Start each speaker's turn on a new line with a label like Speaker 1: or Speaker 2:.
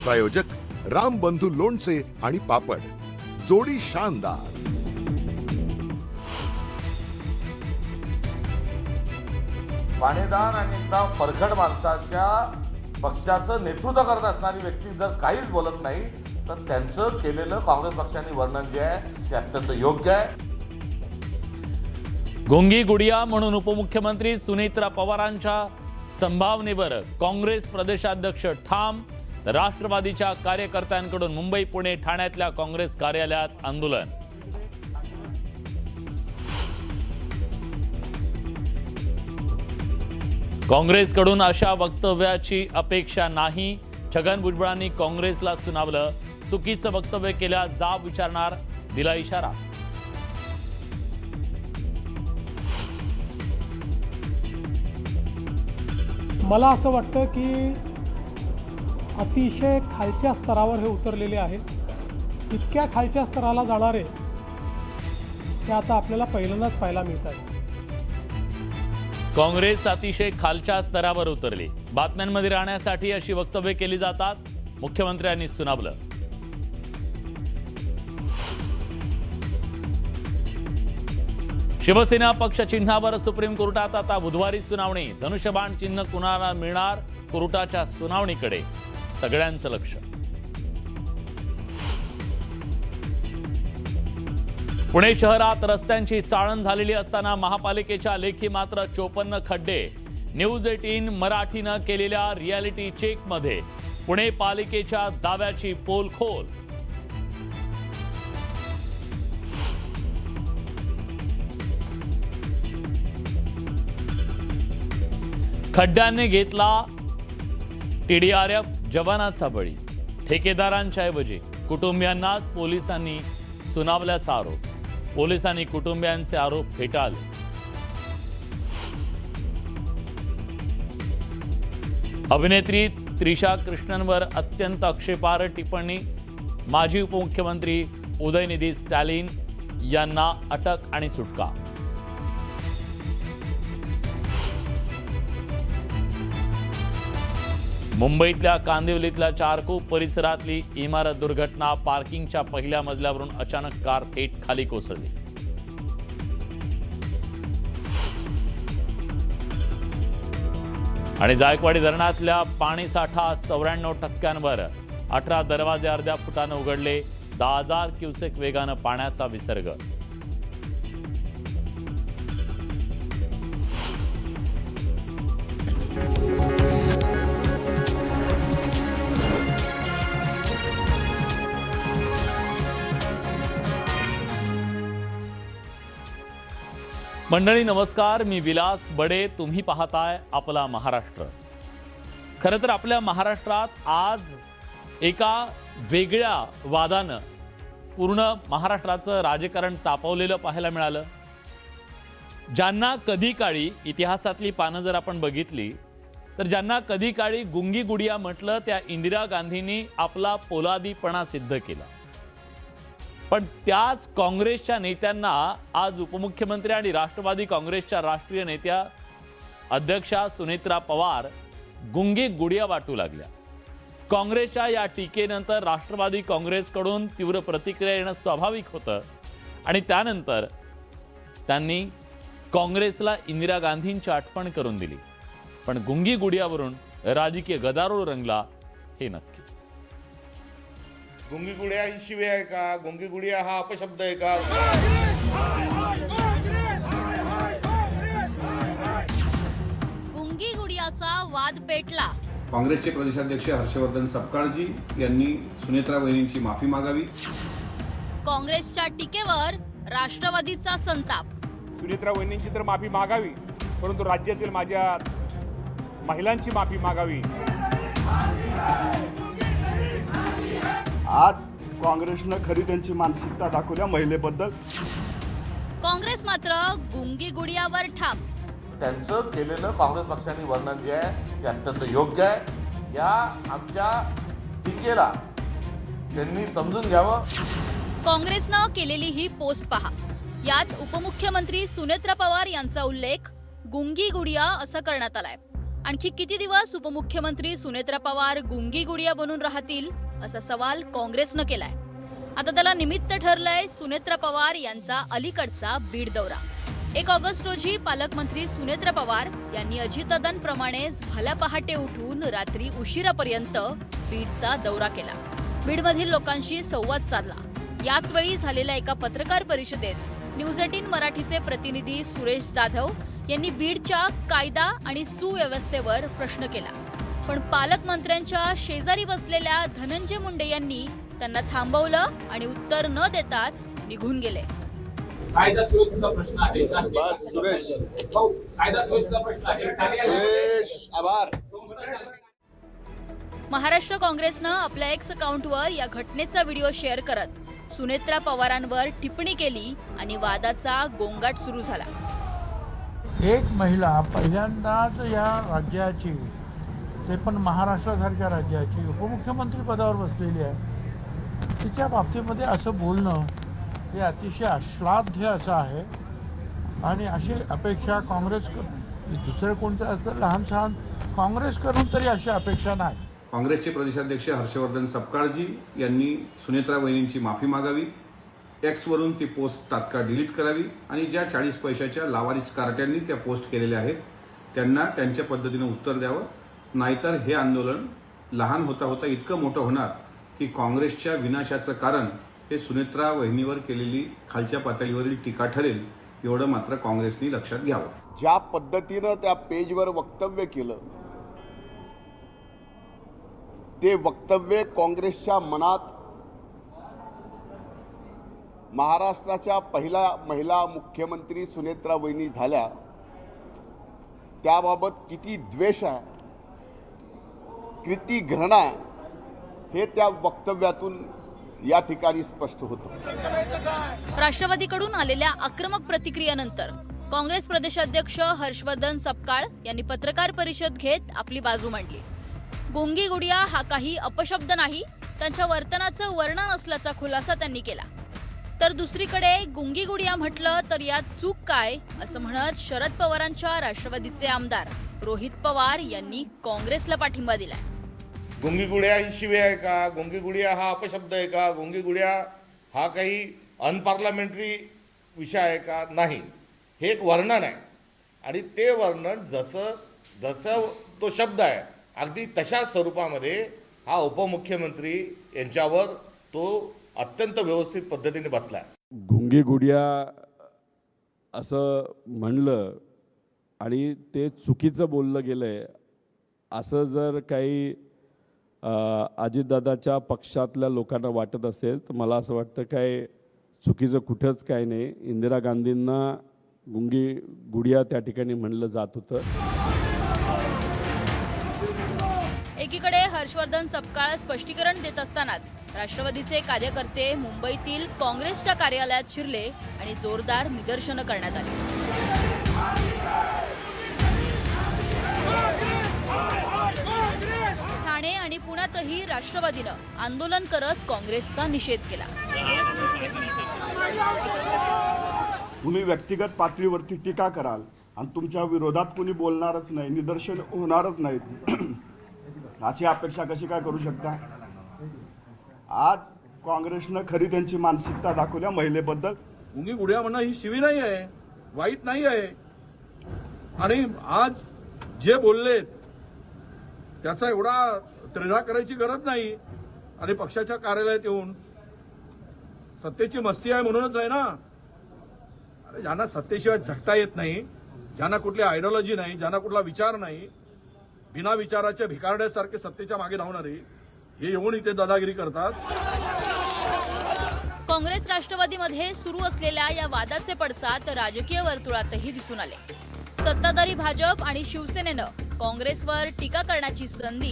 Speaker 1: प्रायोजक रामबंधू लोणचे आणि पापड, जोडी शानदार।
Speaker 2: पाणीदार आणि एकदम परखड माणसाच्या पक्षाचं नेतृत्व करत असणारी व्यक्ती जर काहीच बोलत नाही तर त्यांचं केलेलं काँग्रेस पक्षाने वर्णन जे आहे ते अत्यंत योग्य आहे।
Speaker 3: गुंगी गुडिया म्हणून उपमुख्यमंत्री सुनेत्रा पवारांच्या संभावनेवर काँग्रेस प्रदेशाध्यक्ष ठाम, तर राष्ट्रवादीच्या कार्यकर्त्यांकडून मुंबई, पुणे, ठाण्यातल्या काँग्रेस कार्यालयात आंदोलन। काँग्रेसकडून अशा वक्तव्याची अपेक्षा नाही, छगन भुजबळांनी काँग्रेसला सुनावलं, चुकीचं वक्तव्य केल्यास जाब विचारणार, दिला इशारा।
Speaker 4: मला असं वाटतं की अतिशय खालच्या स्तरावर हे उतरलेले आहेत। इतक्या खालच्या स्तराला जाणारे ते आता आपल्याला पहिल्यांदाच पाहायला मिळत आहे।
Speaker 3: काँग्रेस अतिशय खालच्या स्तरावर उतरली, बातम्यांमध्ये राहण्यासाठी अशी वक्तव्य केली जातात, मुख्यमंत्र्यांनी सुनावलं। शिवसेना पक्ष चिन्हावर सुप्रीम कोर्टात आता बुधवारी सुनावणी, धनुष्यबाण चिन्ह कुणाला मिळणार, कोर्टाच्या सुनावणीकडे सगळ्यांचं लक्ष। पुणे शहरात रस्त्यांची चाळण झालेली असताना महापालिकेच्या लेखी मात्र 54 खड्डे। न्यूज 18 मराठीनं केलेल्या रियालिटी चेकमध्ये पुणे पालिकेच्या दाव्याची पोलखोल। खड्ड्यांनी घेतला TDRF जवानाचा बळी, ठेकेदारांच्या ऐवजी कुटुंबियांनाच पोलिसांनी सुनावल्याचा आरोप, पोलिसांनी कुटुंबियांचे आरोप फेटाळले। अभिनेत्री त्रिशा कृष्णनवर अत्यंत आक्षेपार्ह टिप्पणी, माजी उपमुख्यमंत्री उदयनिधी स्टॅलिन यांना अटक आणि सुटका। मुंबईतल्या कांदिवलीतल्या चारकोप परिसरातली इमारत दुर्घटना, पार्किंगच्या पहिल्या मजल्यावरून अचानक कार थेट खाली कोसळली। आणि जायकवाडी धरणातल्या पाणीसाठा 94%वर, 18 दरवाजे अर्ध्या फुटानं उघडले, 10,000 क्युसेक वेगानं पाण्याचा विसर्ग। मंडळी नमस्कार, मी विलास बडे, तुम्ही पाहताय आपला महाराष्ट्र। खरं तर आपल्या महाराष्ट्रात आज एका वेगळ्या वादानं पूर्ण महाराष्ट्राचं राजकारण तापवलेलं पाहायला मिळालं। ज्यांना कधी काळी इतिहासातली पानं जर आपण बघितली तर ज्यांना कधी काळी गुंगी गुडिया म्हटलं त्या इंदिरा गांधींनी आपला पोलादीपणा सिद्ध केला, पण त्याच काँग्रेसच्या नेत्यांना आज उपमुख्यमंत्री आणि राष्ट्रवादी काँग्रेसच्या राष्ट्रीय नेत्या अध्यक्षा सुनेत्रा पवार गुंगी गुडिया वाटू लागल्या। काँग्रेसच्या या टीकेनंतर राष्ट्रवादी काँग्रेसकडून तीव्र प्रतिक्रिया येणं स्वाभाविक होतं आणि त्यानंतर त्यांनी काँग्रेसला इंदिरा गांधींची आठवण करून दिली, पण गुंगी गुडियावरून राजकीय गदारोळ रंगला हे नक्की।
Speaker 2: गुंगी गुडिया ही शिवी आहे का? गुंगी गुडिया हा अपशब्द आहे का?
Speaker 5: गुंगी गुडियाचा वाद पेटला।
Speaker 6: काँग्रेसचे प्रदेशाध्यक्ष हर्षवर्धन सपकाळजी यांनी सुनेत्रा वहिनींची माफी मागावी।
Speaker 5: काँग्रेसच्या टीकेवर राष्ट्रवादीचा संताप।
Speaker 7: सुनेत्रा वहिनींची तर माफी मागावी, परंतु राज्यातील माझ्या महिलांची माफी मागावी।
Speaker 8: आज काँग्रेसनं खरी त्यांची मानसिकता दाखवल्या महिलेबद्दल।
Speaker 5: काँग्रेस मात्र गुंगी गुडियावर ठाम।
Speaker 2: त्यांचं केलेलं काँग्रेस पक्षाने वर्णन जे आहे ते अत्यंत योग्य आहे। या आमच्या टीकेला त्यांनी समजून घ्यावं।
Speaker 5: काँग्रेसनं केलेली ही पोस्ट पहा, यात उपमुख्यमंत्री सुनेत्रा पवार यांचा उल्लेख गुंगी गुडिया असं करण्यात आलाय। आणखी किती दिवस उपमुख्यमंत्री सुनेत्रा पवार गुंगी गुडिया बनून राहतील असा सवाल काँग्रेसनं केलाय. आता त्याला निमित्त ठरलंय सुनेत्रा पवार यांचा अलीकडचा बीड दौरा. 1 ऑगस्ट रोजी पालकमंत्री सुनेत्रा पवार यांनी अजितदादांप्रमाणेच भल्या पहाटे उठून रात्री उशिरापर्यंत बीडचा दौरा केला. बीडमधील लोकांशी संवाद साधला. याच वेळी झालेल्या एका पत्रकार परिषदेत न्यूज 18 मराठीचे प्रतिनिधी सुरेश जाधव यांनी बीडच्या कायदा आणि सुव्यवस्थेवर प्रश्न केला. पण पालकमंत्र्यांच्या शेजारी बसलेल्या धनंजय मुंडे यांनी त्यांना थांबवलं आणि उत्तर न देताच निघून गेले.
Speaker 7: कायदा सुव्यवस्थेचा प्रश्न आहे.
Speaker 8: सुरेश
Speaker 7: कायदा सुव्यवस्थेचा प्रश्न आहे.
Speaker 8: आभार.
Speaker 5: महाराष्ट्र काँग्रेसनं आपल्या एक्स अकाउंटवर या घटनेचा व्हिडिओ शेअर करत सुनेत्रा पवारांवर टिप्पणी केली आणि वादाचा गोंगाट सुरू झाला.
Speaker 9: एक महिला पहिल्यांदाच या राज्याची, ते पण महाराष्ट्रासारख्या राज्याची उपमुख्यमंत्री पदावर बसलेली आहे. तिच्या बाबतीमध्ये असं बोलणं हे अतिशय अश्लाघ्य असं आहे. आणि अशी अपेक्षा काँग्रेस, दुसरं कोणतं असं लहान सहान काँग्रेस करून तरी अशी अपेक्षा नाही.
Speaker 6: काँग्रेसचे प्रदेशाध्यक्ष हर्षवर्धन सपकाळजी यांनी सुनेत्रा वहिनींची माफी मागावी, एक्सवरून ती पोस्ट तात्काळ डिलीट करावी आणि ज्या 40 पैशाच्या लावारिस कार्ट्यांनी त्या पोस्ट केलेल्या आहेत त्यांना त्यांच्या पद्धतीनं उत्तर द्यावं. नाहीतर हे आंदोलन लहान होता होता इतकं मोठं होणार की काँग्रेसच्या विनाशाचं कारण हे सुनेत्रा वहिनीवर केलेली खालच्या पातळीवरील टीका ठरेल, एवढं मात्र काँग्रेसनी लक्षात घ्यावं.
Speaker 8: ज्या पद्धतीनं त्या पेजवर वक्तव्य केलं ते वक्तव्य काँग्रेसच्या मनात महाराष्ट्राच्या पहिला महिला मुख्यमंत्री सुनेत्रा वहिनी झाल्या त्याबाबत किती द्वेष आहे, किती घृणा आहे हे त्या वक्तव्यातून या ठिकाणी स्पष्ट होतं.
Speaker 5: राष्ट्रवादीकडून आलेल्या आक्रमक प्रतिक्रियेनंतर काँग्रेस प्रदेशाध्यक्ष हर्षवर्धन सपकाळ यांनी पत्रकार परिषद घेत आपली बाजू मांडली. गुंगी गुडिया हा काही अपशब्द नाही, त्यांच्या वर्तनाचं वर्णन असल्याचा खुलासा त्यांनी केला. तर दुसरीकडे गुंगी गुडिया म्हटलं तर यात चूक काय असं म्हणत शरद पवारांच्या राष्ट्रवादीचे आमदार रोहित पवार यांनी काँग्रेसला पाठिंबा दिलाय.
Speaker 2: गुंगी गुडिया ही शिवी आहे का? गुंगी गुडिया हा अपशब्द आहे का? गुंगी गुडिया हा काही अनपार्लमेंटरी विषय आहे का? नाही, हे एक वर्णन आहे आणि ते वर्णन जसं तो शब्द आहे अगदी तशा स्वरूपामध्ये हा उपमुख्यमंत्री यांच्यावर तो अत्यंत व्यवस्थित पद्धतीने बसलाय.
Speaker 10: गुंगी गुडिया असं म्हणलं आणि ते चुकीचं बोललं गेलंय असं जर काही अजितदादाच्या पक्षातल्या लोकांना वाटत असेल तर मला असं वाटतं काय चुकीचं कुठंच काय नाही. इंदिरा गांधींना गुंगी गुडिया त्या ठिकाणी म्हणलं जात होतं.
Speaker 5: एकीकडे हर्षवर्धन सपकाळ स्पष्टीकरण देत असतानाच राष्ट्रवादीचे कार्यकर्ते मुंबईतील काँग्रेसच्या कार्यालयात शिरले आणि जोरदार निदर्शनं करण्यात आली. ठाणे आणि पुण्यातही राष्ट्रवादीनं आंदोलन करत काँग्रेसचा निषेध केला.
Speaker 8: तुम्ही व्यक्तिगत पातळीवरती टीका कराल आणि तुमच्या विरोधात कुणी बोलणारच नाही, निदर्शन होणारच नाहीत अशी अपेक्षा कशी काय करू शकता? आज काँग्रेसनं खरी त्यांची मानसिकता दाखवल्या महिलेबद्दल.
Speaker 11: गुंगी गुडिया म्हणणं ही शिवी नाही आहे, वाईट नाही आहे. आणि आज जे बोललेत त्याचा एवढा त्रिधा करायची गरज नाही. आणि पक्षाच्या कार्यालयात येऊन सत्तेची मस्ती आहे म्हणूनच आहे ना. अरे ज्यांना सत्तेशिवाय झटता येत नाही, ज्यांना कुठली आयडिओलॉजी नाही, ज्यांना कुठला विचार नाही, बिना विचाराच्या भिकारड्यासारखे सत्तेच्या मागे धावणारे हे येऊन इथे दादागिरी करतात.
Speaker 5: काँग्रेस राष्ट्रवादीमध्ये सुरू असलेल्या या वादाचे पडसाद राजकीय वर्तुळातही दिसून आले. सत्ताधारी भाजप आणि शिवसेनेनं काँग्रेसवर टीका करण्याची संधी